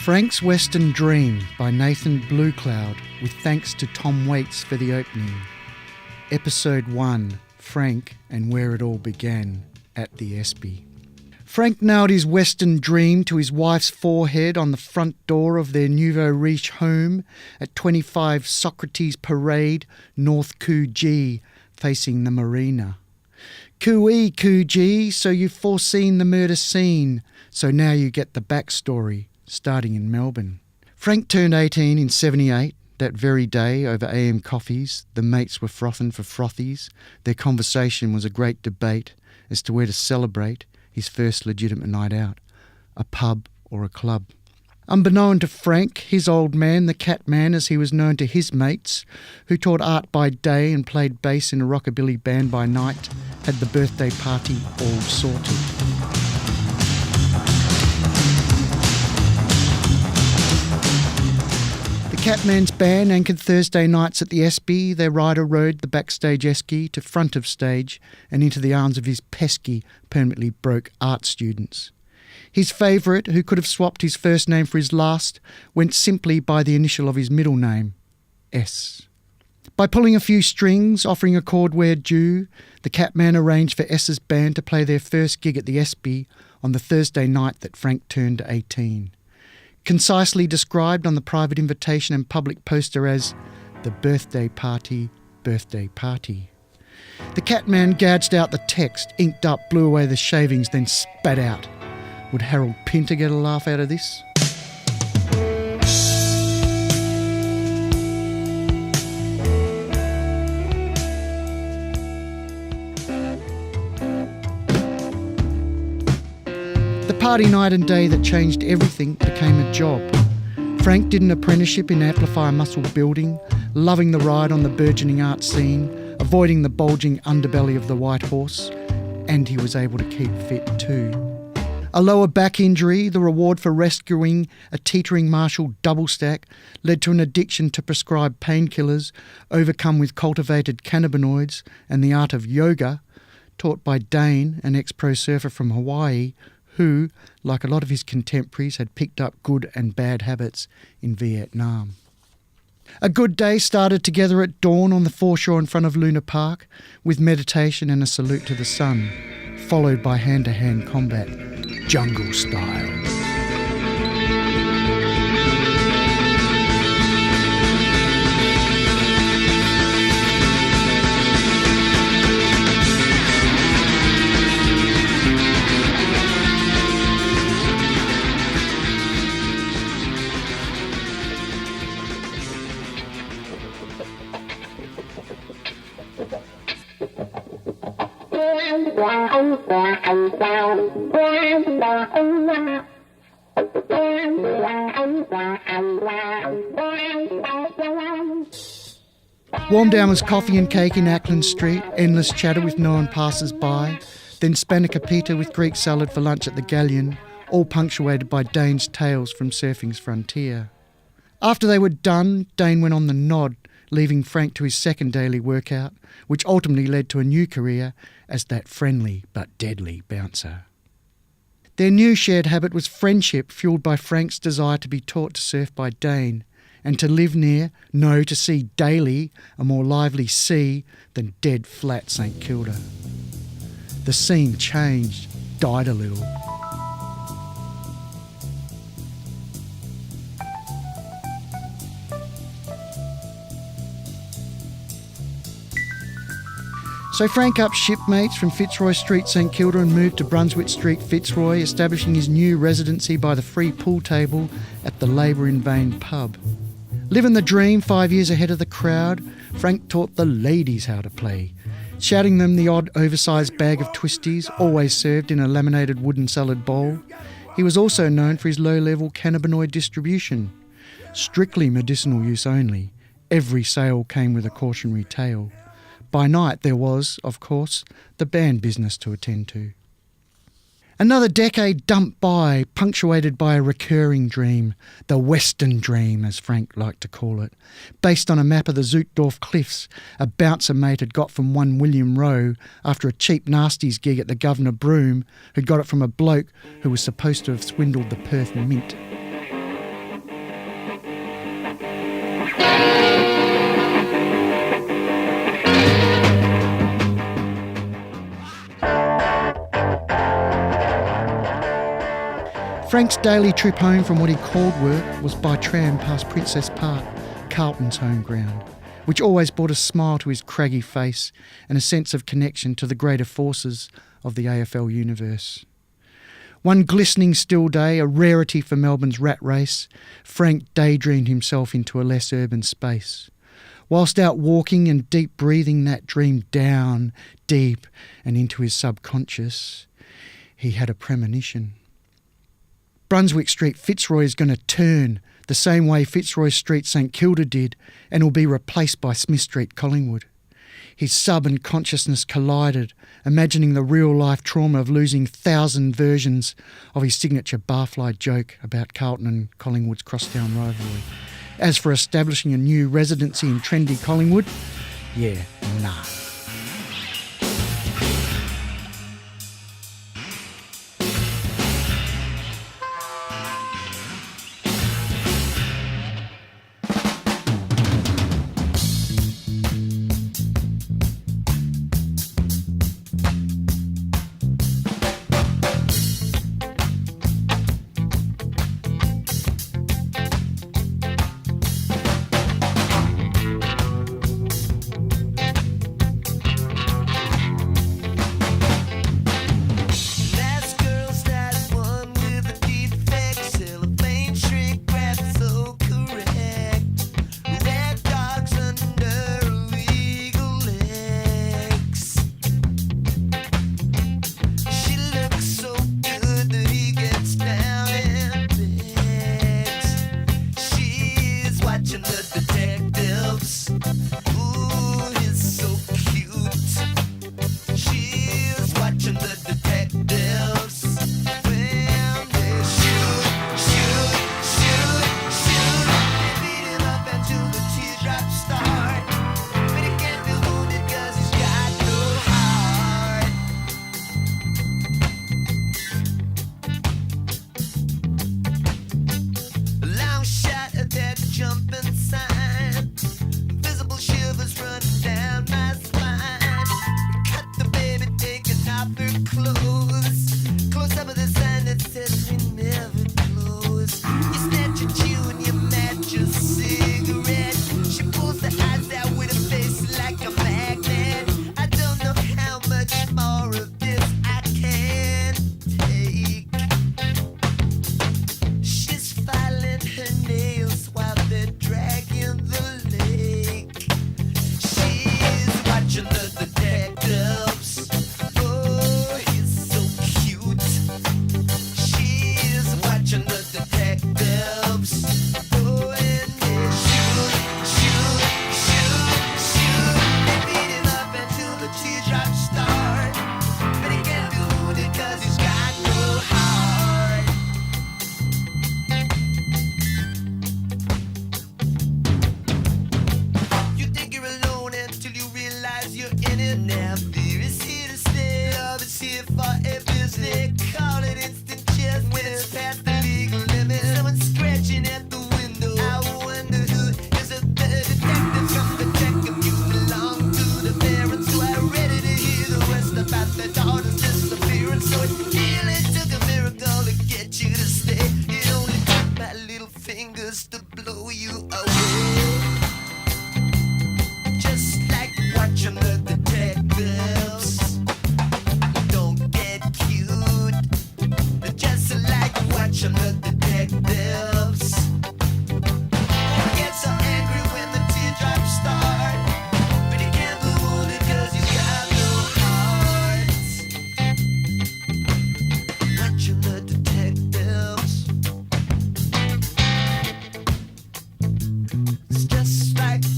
Frank's Western Dream by Nathan Bluecloud, with thanks to Tom Waits for the opening. Episode 1, Frank and Where It All Began, at the Espy. Frank nailed his Western Dream to his wife's forehead on the front door of their nouveau riche home at 25 Socrates Parade, North Coogee, facing the marina. Cooey, Coogee, so you've foreseen the murder scene, so now you get the backstory, starting in Melbourne. Frank turned 18 in 78. That very day, over AM coffees, the mates were frothing for frothies. Their conversation was a great debate as to where to celebrate his first legitimate night out, a pub or a club. Unbeknown to Frank, his old man, the Cat Man as he was known to his mates, who taught art by day and played bass in a rockabilly band by night, had the birthday party all sorted. Catman's band anchored Thursday nights at the Espy. Their rider rode the backstage esky to front of stage and into the arms of his pesky, permanently broke art students. His favourite, who could have swapped his first name for his last, went simply by the initial of his middle name, S. By pulling a few strings, offering a chord where due, the Catman arranged for S's band to play their first gig at the Espy on the Thursday night that Frank turned 18. Concisely described on the private invitation and public poster as the birthday party, birthday party. The Catman gouged out the text, inked up, blew away the shavings, then spat out. Would Harold Pinter get a laugh out of this? Party night and day that changed everything became a job. Frank did an apprenticeship in amplifier muscle building, loving the ride on the burgeoning art scene, avoiding the bulging underbelly of the White Horse, and he was able to keep fit too. A lower back injury, the reward for rescuing a teetering Marshall double stack, led to an addiction to prescribed painkillers, overcome with cultivated cannabinoids and the art of yoga, taught by Dane, an ex-pro surfer from Hawaii, who, like a lot of his contemporaries, had picked up good and bad habits in Vietnam. A good day started together at dawn on the foreshore in front of Luna Park, with meditation and a salute to the sun, followed by hand-to-hand combat, jungle style. Warmed down was coffee and cake in Ackland Street, endless chatter with no one passers-by, then spanakopita with Greek salad for lunch at the Galleon, all punctuated by Dane's tales from surfing's frontier. After they were done, Dane went on the nod, leaving Frank to his second daily workout, which ultimately led to a new career as that friendly but deadly bouncer. Their new shared habit was friendship, fuelled by Frank's desire to be taught to surf by Dane, and to live near, no, to see daily, a more lively sea than dead flat St Kilda. The scene changed, died a little. So Frank upped shipmates from Fitzroy Street, St Kilda, and moved to Brunswick Street, Fitzroy, establishing his new residency by the free pool table at the Labour in Vain pub. Living the dream 5 years ahead of the crowd, Frank taught the ladies how to play, shouting them the odd oversized bag of twisties, always served in a laminated wooden salad bowl. He was also known for his low-level cannabinoid distribution. Strictly medicinal use only. Every sale came with a cautionary tale. By night there was, of course, the band business to attend to. Another decade dumped by, punctuated by a recurring dream, the Western Dream, as Frank liked to call it, based on a map of the Zootdorf Cliffs a bouncer mate had got from one William Rowe after a cheap nasties gig at the Governor Broome, who'd got it from a bloke who was supposed to have swindled the Perth Mint. Frank's daily trip home from what he called work was by tram past Princess Park, Carlton's home ground, which always brought a smile to his craggy face and a sense of connection to the greater forces of the AFL universe. One glistening still day, a rarity for Melbourne's rat race, Frank daydreamed himself into a less urban space. Whilst out walking and deep breathing that dream down, deep and into his subconscious, he had a premonition. Brunswick Street Fitzroy is going to turn the same way Fitzroy Street St Kilda did and will be replaced by Smith Street Collingwood. His sub and consciousness collided, imagining the real-life trauma of losing 1,000 versions of his signature barfly joke about Carlton and Collingwood's crosstown rivalry. As for establishing a new residency in trendy Collingwood, yeah, nah.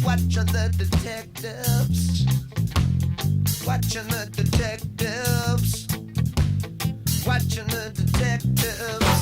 Watching the detectives. Watching the detectives. Watching the detectives.